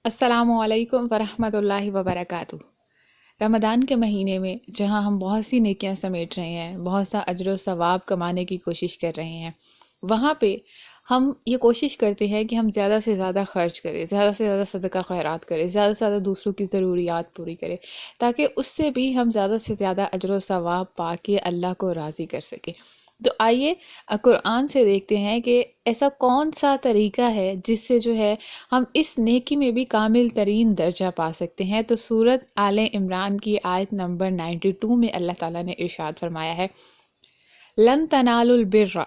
السلام علیکم ورحمۃ اللہ وبرکاتہ۔ رمضان کے مہینے میں جہاں ہم بہت سی نیکیاں سمیٹ رہے ہیں، بہت سا اجر و ثواب کمانے کی کوشش کر رہے ہیں، وہاں پہ ہم یہ کوشش کرتے ہیں کہ ہم زیادہ سے زیادہ خرچ کریں، زیادہ سے زیادہ صدقہ خیرات کریں، زیادہ سے زیادہ دوسروں کی ضروریات پوری کریں، تاکہ اس سے بھی ہم زیادہ سے زیادہ اجر و ثواب پا کے اللہ کو راضی کر سکیں۔ تو آئیے قرآن سے دیکھتے ہیں کہ ایسا کون سا طریقہ ہے جس سے جو ہے ہم اس نیکی میں بھی کامل ترین درجہ پا سکتے ہیں۔ تو سورت آل عمران کی آیت نمبر 92 میں اللہ تعالیٰ نے ارشاد فرمایا ہے، لن تنالوا البر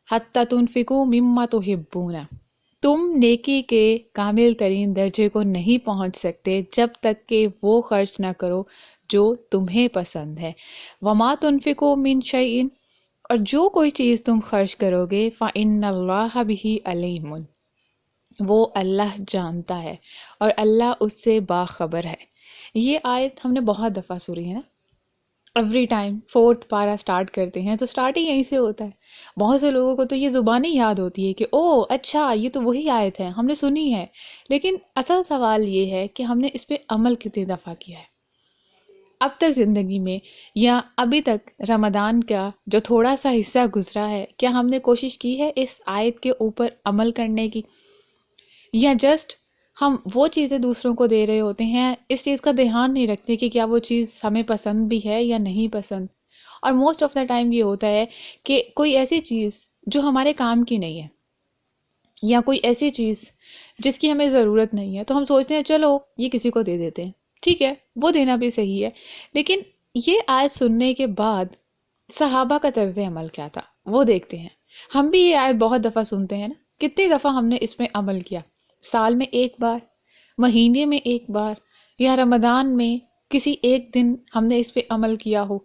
حتی تنفقوا مما تحبون، تم نیکی کے کامل ترین درجے کو نہیں پہنچ سکتے جب تک کہ وہ خرچ نہ کرو جو تمہیں پسند ہے۔ وما تنفقوا من شیء، اور جو کوئی چیز تم خرچ کرو گے فإن اللہ بہ علیم، وہ اللہ جانتا ہے اور اللہ اس سے باخبر ہے۔ یہ آیت ہم نے بہت دفعہ سنی ہے نا، ایوری ٹائم فورتھ پارا سٹارٹ کرتے ہیں تو سٹارٹ ہی یہیں سے ہوتا ہے۔ بہت سے لوگوں کو تو یہ زبانیں یاد ہوتی ہے کہ او اچھا یہ تو وہی آیت ہے، ہم نے سنی ہے، لیکن اصل سوال یہ ہے کہ ہم نے اس پہ عمل کتنی دفعہ کیا ہے اب تک زندگی میں، یا ابھی تک رمضان کا جو تھوڑا سا حصہ گزرا ہے، کیا ہم نے کوشش کی ہے اس آیت کے اوپر عمل کرنے کی، یا جسٹ ہم وہ چیزیں دوسروں کو دے رہے ہوتے ہیں، اس چیز کا دھیان نہیں رکھتے کہ کیا وہ چیز ہمیں پسند بھی ہے یا نہیں پسند۔ اور موسٹ آف دا ٹائم یہ ہوتا ہے کہ کوئی ایسی چیز جو ہمارے کام کی نہیں ہے، یا کوئی ایسی چیز جس کی ہمیں ضرورت نہیں ہے، تو ہم سوچتے ہیں چلو یہ کسی کو دے دیتے ہیں، ٹھیک ہے وہ دینا بھی صحیح ہے۔ لیکن یہ آیت سننے کے بعد صحابہ کا طرز عمل کیا تھا وہ دیکھتے ہیں۔ ہم بھی یہ آیت بہت دفعہ سنتے ہیں نا، کتنی دفعہ ہم نے اس میں عمل کیا؟ سال میں ایک بار، مہینے میں ایک بار، یا رمضان میں کسی ایک دن ہم نے اس پہ عمل کیا ہو۔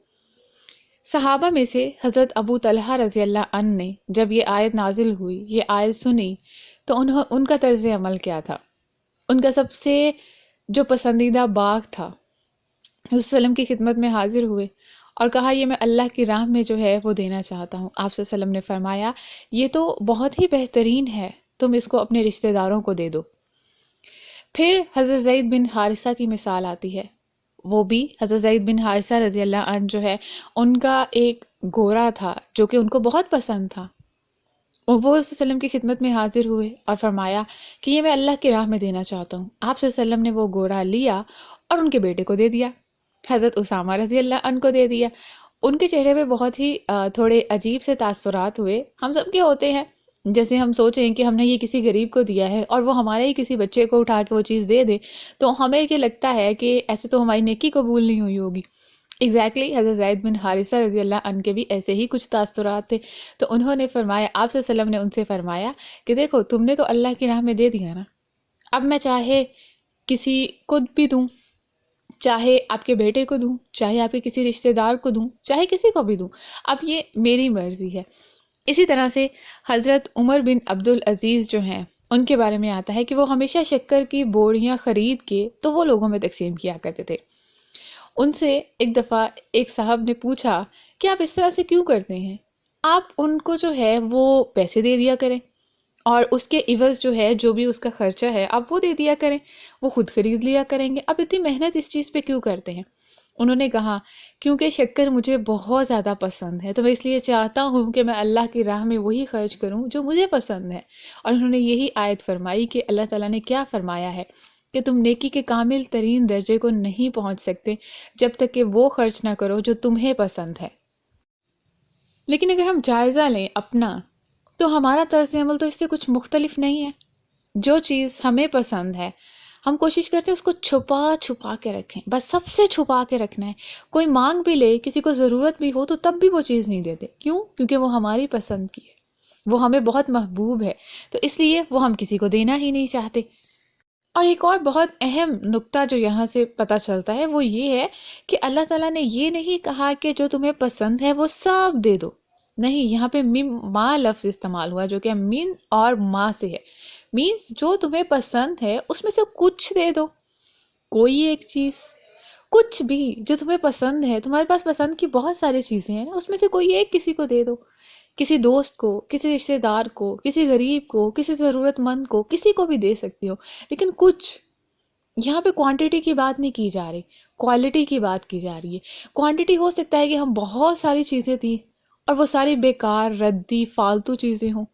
صحابہ میں سے حضرت ابو طلحہ رضی اللہ عنہ نے جب یہ آیت نازل ہوئی، یہ آیت سنی، تو ان کا طرز عمل کیا تھا؟ ان کا سب سے جو پسندیدہ باغ تھا، حضرت صلی اللہ علیہ وسلم کی خدمت میں حاضر ہوئے اور کہا یہ میں اللہ کی راہ میں جو ہے وہ دینا چاہتا ہوں۔ آپ صلی اللہ علیہ وسلم نے فرمایا یہ تو بہت ہی بہترین ہے، تم اس کو اپنے رشتہ داروں کو دے دو۔ پھر حضرت زید بن حارثہ کی مثال آتی ہے، وہ بھی حضرت زید بن حارثہ رضی اللہ عنہ جو ہے، ان کا ایک گھوڑا تھا جو کہ ان کو بہت پسند تھا، اور وہ صلی اللہ علیہ وسلم کی خدمت میں حاضر ہوئے اور فرمایا کہ یہ میں اللہ کی راہ میں دینا چاہتا ہوں۔ آپ صلی اللہ علیہ وسلم نے وہ گھوڑا لیا اور ان کے بیٹے کو دے دیا، حضرت اسامہ رضی اللہ عنہ کو دے دیا۔ ان کے چہرے پہ بہت ہی تھوڑے عجیب سے تاثرات ہوئے، ہم سب کے ہوتے ہیں، جیسے ہم سوچیں کہ ہم نے یہ کسی غریب کو دیا ہے اور وہ ہمارے ہی کسی بچے کو اٹھا کے وہ چیز دے دے، تو ہمیں یہ لگتا ہے کہ ایسے تو ہماری نیکی قبول نہیں ہوئی ہوگی۔ ایگزیکٹلی حضرت زید بن حارثہ رضی اللہ عنہ کے بھی ایسے ہی کچھ تاثرات تھے۔ تو انہوں نے فرمایا، آپ صلی اللہ علیہ وسلم نے ان سے فرمایا کہ دیکھو تم نے تو اللہ کی راہ میں دے دیا نا، اب میں چاہے کسی کو بھی دوں، چاہے آپ کے بیٹے کو دوں، چاہے آپ کے کسی رشتہ دار کو دوں، چاہے کسی کو بھی دوں، اب یہ میری مرضی ہے۔ اسی طرح سے حضرت عمر بن عبد العزیز جو ہیں، ان کے بارے میں آتا ہے کہ وہ ہمیشہ شکر کی بوریاں خرید کے تو وہ لوگوں میں تقسیم کیا کرتے تھے۔ ان سے ایک دفعہ ایک صاحب نے پوچھا کہ آپ اس طرح سے کیوں کرتے ہیں؟ آپ ان کو جو ہے وہ پیسے دے دیا کریں، اور اس کے عوض جو ہے جو بھی اس کا خرچہ ہے آپ وہ دے دیا کریں، وہ خود خرید لیا کریں گے، اب اتنی محنت اس چیز پہ کیوں کرتے ہیں؟ انہوں نے کہا کیونکہ شکر مجھے بہت زیادہ پسند ہے، تو میں اس لیے چاہتا ہوں کہ میں اللہ کی راہ میں وہی خرچ کروں جو مجھے پسند ہے۔ اور انہوں نے یہی آیت فرمائی کہ اللہ تعالیٰ نے کیا فرمایا ہے کہ تم نیکی کے کامل ترین درجے کو نہیں پہنچ سکتے جب تک کہ وہ خرچ نہ کرو جو تمہیں پسند ہے۔ لیکن اگر ہم جائزہ لیں اپنا، تو ہمارا طرز عمل تو اس سے کچھ مختلف نہیں ہے۔ جو چیز ہمیں پسند ہے ہم کوشش کرتے ہیں اس کو چھپا چھپا کے رکھیں، بس سب سے چھپا کے رکھنا ہے۔ کوئی مانگ بھی لے، کسی کو ضرورت بھی ہو، تو تب بھی وہ چیز نہیں دیتے۔ کیوں؟ کیونکہ وہ ہماری پسند کی ہے، وہ ہمیں بہت محبوب ہے، تو اس لیے وہ ہم کسی کو دینا ہی نہیں چاہتے۔ اور ایک اور بہت اہم نکتہ جو یہاں سے پتہ چلتا ہے وہ یہ ہے کہ اللہ تعالیٰ نے یہ نہیں کہا کہ جو تمہیں پسند ہے وہ سب دے دو، نہیں، یہاں پہ ما لفظ استعمال ہوا جو کہ من اور ما سے ہے۔ مینس جو تمہیں پسند ہے اس میں سے کچھ دے دو، کوئی ایک چیز، کچھ بھی جو تمہیں پسند ہے، تمہارے پاس پسند کی بہت ساری چیزیں ہیں نا، اس میں سے کوئی ایک کسی کو دے دو، کسی دوست کو، کسی رشتہ دار کو، کسی غریب کو، کسی ضرورت مند کو، کسی کو بھی دے سکتی ہو، لیکن کچھ یہاں پہ کوانٹٹی کی بات نہیں کی جا رہی، کوالٹی کی بات کی جا رہی ہے۔ کوانٹٹی ہو سکتا ہے کہ ہم بہت ساری چیزیں تھیں اور وہ ساری بیکار، ردی، فالتو چیزیں ہوں،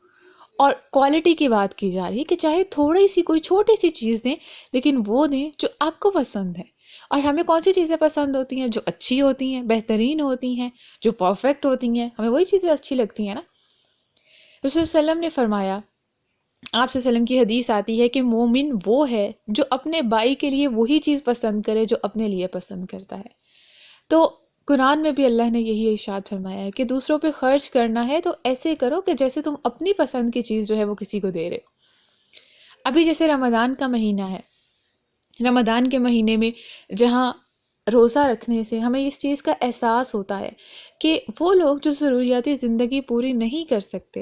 اور کوالٹی کی بات کی جا رہی ہے کہ چاہے تھوڑی سی کوئی چھوٹی سی چیز دیں لیکن وہ دیں جو آپ کو پسند ہے۔ اور ہمیں کون سی چیزیں پسند ہوتی ہیں؟ جو اچھی ہوتی ہیں، بہترین ہوتی ہیں، جو پرفیکٹ ہوتی ہیں، ہمیں وہی چیزیں اچھی لگتی ہیں نا۔ رسول صلی اللہ علیہ وسلم نے فرمایا، آپ صلی اللہ علیہ وسلم کی حدیث آتی ہے کہ مومن وہ ہے جو اپنے بھائی کے لیے وہی چیز پسند کرے جو اپنے لیے پسند کرتا ہے۔ تو قرآن میں بھی اللہ نے یہی ارشاد فرمایا ہے کہ دوسروں پہ خرچ کرنا ہے تو ایسے کرو کہ جیسے تم اپنی پسند کی چیز جو ہے وہ کسی کو دے رہے ہو۔ ابھی جیسے رمضان کا مہینہ ہے، رمضان کے مہینے میں جہاں روزہ رکھنے سے ہمیں اس چیز کا احساس ہوتا ہے کہ وہ لوگ جو ضروریاتی زندگی پوری نہیں کر سکتے،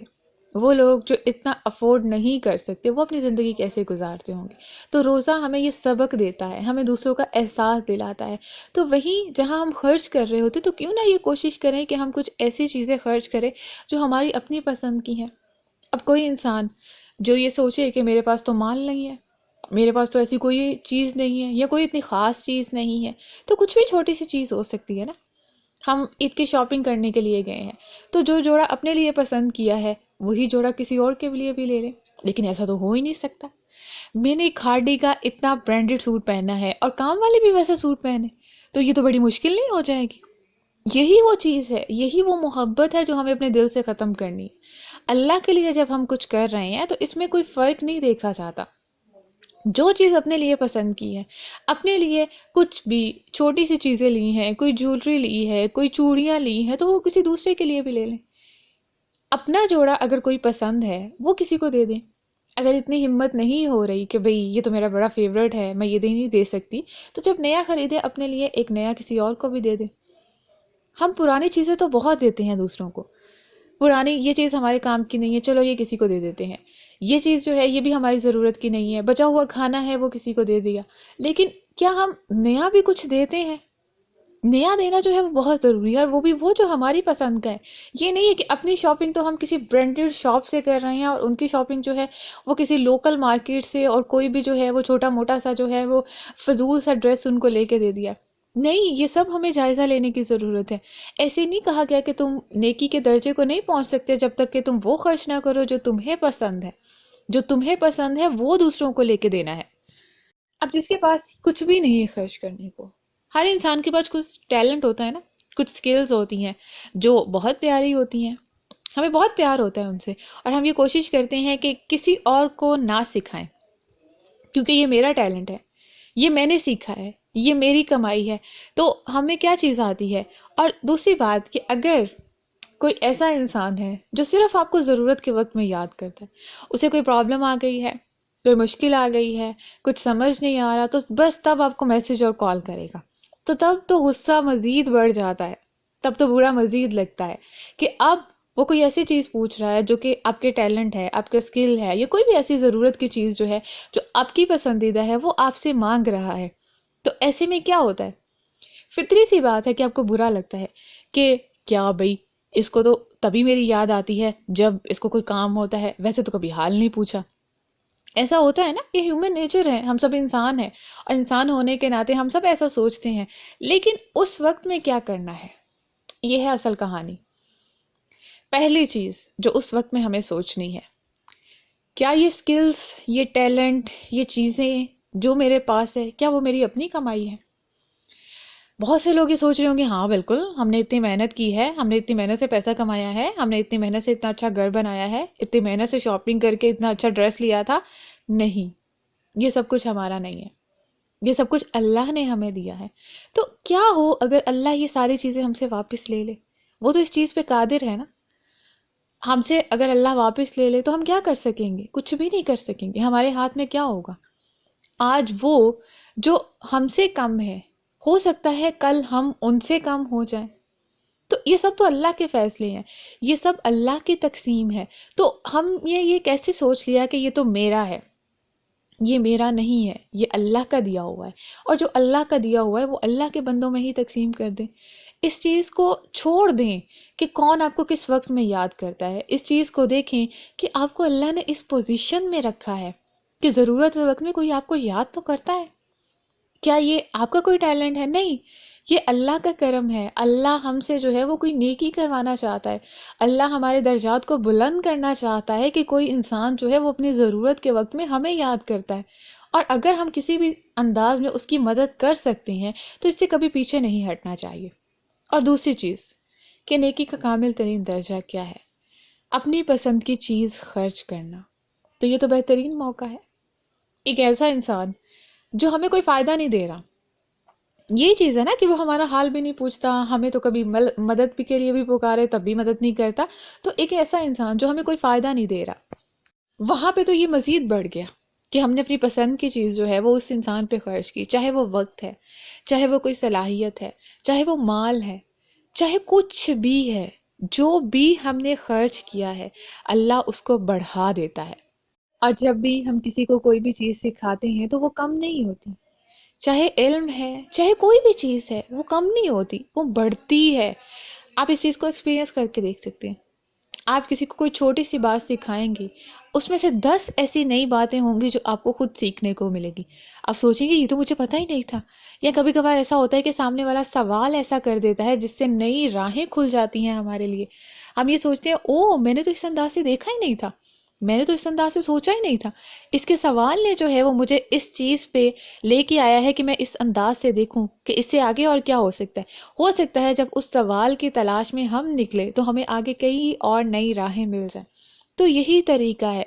وہ لوگ جو اتنا افورڈ نہیں کر سکتے، وہ اپنی زندگی کیسے گزارتے ہوں گے۔ تو روزہ ہمیں یہ سبق دیتا ہے، ہمیں دوسروں کا احساس دلاتا ہے۔ تو وہیں جہاں ہم خرچ کر رہے ہوتے تو کیوں نہ یہ کوشش کریں کہ ہم کچھ ایسی چیزیں خرچ کریں جو ہماری اپنی پسند کی ہیں۔ اب کوئی انسان جو یہ سوچے کہ میرے پاس تو مال نہیں ہے، میرے پاس تو ایسی کوئی چیز نہیں ہے یا کوئی اتنی خاص چیز نہیں ہے، تو کچھ بھی چھوٹی سی چیز ہو سکتی ہے نا۔ ہم عید کی شاپنگ کرنے کے لیے گئے ہیں تو جو جوڑا اپنے لیے پسند کیا ہے وہی جوڑا کسی اور کے لیے بھی لے لیں، لیکن ایسا تو ہو ہی نہیں سکتا۔ میں نے کھاڑی کا اتنا برانڈڈ سوٹ پہنا ہے اور کام والے بھی ویسا سوٹ پہنے، تو یہ تو بڑی مشکل نہیں ہو جائے گی؟ یہی وہ چیز ہے، یہی وہ محبت ہے جو ہمیں اپنے دل سے ختم کرنی ہے۔ اللہ کے لیے جب ہم کچھ کر رہے ہیں تو اس میں کوئی فرق نہیں دیکھا جاتا۔ جو چیز اپنے لیے پسند کی ہے، اپنے لیے کچھ بھی چھوٹی سی چیزیں لی ہیں، کوئی جیولری لی ہے، کوئی چوڑیاں لی ہیں، تو وہ کسی دوسرے کے لیے بھی لے لیں۔ اپنا جوڑا اگر کوئی پسند ہے وہ کسی کو دے دیں۔ اگر اتنی ہمت نہیں ہو رہی کہ بھئی یہ تو میرا بڑا فیوریٹ ہے، میں یہ نہیں دے سکتی، تو جب نیا خریدے اپنے لیے ایک نیا کسی اور کو بھی دے دیں۔ ہم پرانی چیزیں تو بہت دیتے ہیں دوسروں کو، پرانی یہ چیز ہمارے کام کی نہیں ہے، چلو یہ کسی کو دے دیتے ہیں، یہ چیز جو ہے یہ بھی ہماری ضرورت کی نہیں ہے، بچا ہوا کھانا ہے وہ کسی کو دے دیا۔ لیکن کیا ہم نیا بھی کچھ دیتے ہیں؟ نیا دینا جو ہے وہ بہت ضروری ہے، اور وہ بھی وہ جو ہماری پسند کا ہے۔ یہ نہیں ہے کہ اپنی شاپنگ تو ہم کسی برانڈڈ شاپ سے کر رہے ہیں اور ان کی شاپنگ جو ہے وہ کسی لوکل مارکیٹ سے، اور کوئی بھی جو ہے وہ چھوٹا موٹا سا جو ہے وہ فضول سا ڈریس ان کو لے کے دے دیا۔ نہیں، یہ سب ہمیں جائزہ لینے کی ضرورت ہے۔ ایسے نہیں کہا گیا کہ تم نیکی کے درجے کو نہیں پہنچ سکتے جب تک کہ تم وہ خرچ نہ کرو جو تمہیں پسند ہے۔ جو تمہیں پسند ہے وہ دوسروں کو لے کے دینا ہے۔ اب جس کے پاس کچھ بھی نہیں ہے خرچ کرنے کو، ہر انسان کے پاس کچھ ٹیلنٹ ہوتا ہے نا، کچھ سکلز ہوتی ہیں جو بہت پیاری ہوتی ہیں، ہمیں بہت پیار ہوتا ہے ان سے، اور ہم یہ کوشش کرتے ہیں کہ کسی اور کو نہ سکھائیں، کیونکہ یہ میرا ٹیلنٹ ہے، یہ میں نے سیکھا ہے، یہ میری کمائی ہے۔ تو ہمیں کیا چیز آتی ہے؟ اور دوسری بات کہ اگر کوئی ایسا انسان ہے جو صرف آپ کو ضرورت کے وقت میں یاد کرتا ہے، اسے کوئی پرابلم آ گئی ہے، کوئی مشکل آ گئی ہے، کچھ سمجھ نہیں آ رہا، تو بس تب آپ کو میسج اور کال کرے گا، تو تب تو غصہ مزید بڑھ جاتا ہے، تب تو برا مزید لگتا ہے کہ اب وہ کوئی ایسی چیز پوچھ رہا ہے جو کہ آپ کے ٹیلنٹ ہے، آپ کے اسکل ہے، یا کوئی بھی ایسی ضرورت کی چیز جو ہے جو آپ کی پسندیدہ ہے، وہ آپ سے مانگ رہا ہے۔ تو ایسے میں کیا ہوتا ہے؟ فطری سی بات ہے کہ آپ کو برا لگتا ہے کہ کیا بھئی، اس کو تو تبھی میری یاد آتی ہے جب اس کو کوئی کام ہوتا ہے، ویسے تو کبھی حال نہیں پوچھا۔ ایسا ہوتا ہے نا، یہ ہیومن نیچر ہے، ہم سب انسان ہیں، اور انسان ہونے کے ناطے ہم سب ایسا سوچتے ہیں۔ لیکن اس وقت میں کیا کرنا ہے، یہ ہے اصل کہانی۔ پہلی چیز جو اس وقت میں ہمیں سوچنی ہے، کیا یہ سکلز، یہ ٹیلنٹ، یہ چیزیں جو میرے پاس ہے، کیا وہ میری اپنی کمائی ہے؟ بہت سے لوگ یہ سوچ رہے ہوں گے ہاں بالکل، ہم نے اتنی محنت کی ہے، ہم نے اتنی محنت سے پیسہ کمایا ہے، ہم نے اتنی محنت سے اتنا اچھا گھر بنایا ہے، اتنی محنت سے شاپنگ کر کے اتنا اچھا ڈریس لیا تھا۔ نہیں، یہ سب کچھ ہمارا نہیں ہے، یہ سب کچھ اللہ نے ہمیں دیا ہے۔ تو کیا ہو اگر اللہ یہ ساری چیزیں ہم سے واپس لے لے؟ وہ تو اس چیز پہ قادر ہے نا۔ ہم سے اگر اللہ واپس لے لے تو ہم کیا کر سکیں گے؟ کچھ بھی نہیں کر سکیں گے، ہمارے ہاتھ میں کیا ہوگا؟ آج وہ جو ہم سے کم ہے، ہو سکتا ہے کل ہم ان سے کم ہو جائیں۔ تو یہ سب تو اللہ کے فیصلے ہیں، یہ سب اللہ کی تقسیم ہے۔ تو ہم یہ کیسے سوچ لیا کہ یہ تو میرا ہے؟ یہ میرا نہیں ہے، یہ اللہ کا دیا ہوا ہے، اور جو اللہ کا دیا ہوا ہے وہ اللہ کے بندوں میں ہی تقسیم کر دیں۔ اس چیز کو چھوڑ دیں کہ کون آپ کو کس وقت میں یاد کرتا ہے۔ اس چیز کو دیکھیں کہ آپ کو اللہ نے اس پوزیشن میں رکھا ہے کہ ضرورت میں وقت میں کوئی آپ کو یاد تو کرتا ہے۔ کیا یہ آپ کا کوئی ٹیلنٹ ہے؟ نہیں، یہ اللہ کا کرم ہے۔ اللہ ہم سے جو ہے وہ کوئی نیکی کروانا چاہتا ہے، اللہ ہمارے درجات کو بلند کرنا چاہتا ہے کہ کوئی انسان جو ہے وہ اپنی ضرورت کے وقت میں ہمیں یاد کرتا ہے، اور اگر ہم کسی بھی انداز میں اس کی مدد کر سکتے ہیں تو اس سے کبھی پیچھے نہیں ہٹنا چاہیے۔ اور دوسری چیز کہ نیکی کا کامل ترین درجہ کیا ہے؟ اپنی پسند کی چیز خرچ کرنا۔ تو یہ تو بہترین موقع ہے، ایک ایسا انسان جو ہمیں کوئی فائدہ نہیں دے رہا، یہ چیز ہے نا کہ وہ ہمارا حال بھی نہیں پوچھتا، ہمیں تو کبھی مدد بھی کے لیے بھی پکارے تب بھی مدد نہیں کرتا، تو ایک ایسا انسان جو ہمیں کوئی فائدہ نہیں دے رہا، وہاں پہ تو یہ مزید بڑھ گیا کہ ہم نے اپنی پسند کی چیز جو ہے وہ اس انسان پہ خرچ کی، چاہے وہ وقت ہے، چاہے وہ کوئی صلاحیت ہے، چاہے وہ مال ہے، چاہے کچھ بھی ہے، جو بھی ہم نے خرچ کیا ہے اللہ اس کو بڑھا دیتا ہے۔ اور جب بھی ہم کسی کو کوئی بھی چیز سکھاتے ہیں تو وہ کم نہیں ہوتی، چاہے علم ہے چاہے کوئی بھی چیز ہے، وہ کم نہیں ہوتی، وہ بڑھتی ہے۔ آپ اس چیز کو ایکسپیرینس کر کے دیکھ سکتے ہیں، آپ کسی کو کوئی چھوٹی سی بات سکھائیں گی، اس میں سے 10 ایسی نئی باتیں ہوں گی جو آپ کو خود سیکھنے کو ملے گی، آپ سوچیں گے یہ تو مجھے پتہ ہی نہیں تھا۔ یا کبھی کبھار ایسا ہوتا ہے کہ سامنے والا سوال ایسا کر دیتا ہے جس سے نئی راہیں کھل جاتی ہیں ہمارے لیے، ہم یہ سوچتے ہیں او میں نے تو اس انداز سے دیکھا ہی نہیں تھا، میں نے تو اس انداز سے سوچا ہی نہیں تھا، اس کے سوال نے جو ہے وہ مجھے اس چیز پہ لے کے آیا ہے کہ میں اس انداز سے دیکھوں کہ اس سے آگے اور کیا ہو سکتا ہے جب اس سوال کی تلاش میں ہم نکلے تو ہمیں آگے کئی اور نئی راہیں مل جائیں۔ تو یہی طریقہ ہے،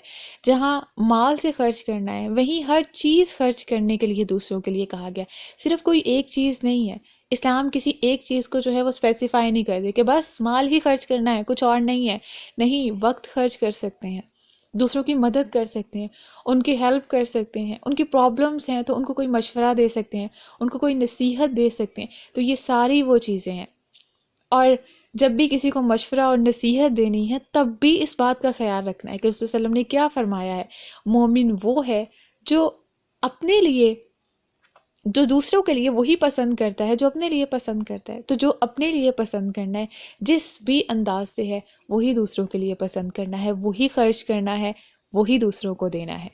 جہاں مال سے خرچ کرنا ہے وہیں ہر چیز خرچ کرنے کے لیے دوسروں کے لیے کہا گیا، صرف کوئی ایک چیز نہیں ہے۔ اسلام کسی ایک چیز کو جو ہے وہ اسپیسیفائی نہیں کر دے کہ بس مال ہی خرچ کرنا ہے، کچھ اور نہیں ہے، نہیں، وقت خرچ کر سکتے ہیں، دوسروں کی مدد کر سکتے ہیں، ان کی ہیلپ کر سکتے ہیں، ان کی پرابلمس ہیں تو ان کو کوئی مشورہ دے سکتے ہیں، ان کو کوئی نصیحت دے سکتے ہیں، تو یہ ساری وہ چیزیں ہیں۔ اور جب بھی کسی کو مشورہ اور نصیحت دینی ہے تب بھی اس بات کا خیال رکھنا ہے کہ رسول صلی اللہ علیہ وسلم نے کیا فرمایا ہے، مومن وہ ہے جو اپنے لیے، جو دوسروں کے لیے وہی پسند کرتا ہے جو اپنے لیے پسند کرتا ہے، تو جو اپنے لیے پسند کرنا ہے جس بھی انداز سے ہے وہی دوسروں کے لیے پسند کرنا ہے، وہی خرچ کرنا ہے، وہی دوسروں کو دینا ہے۔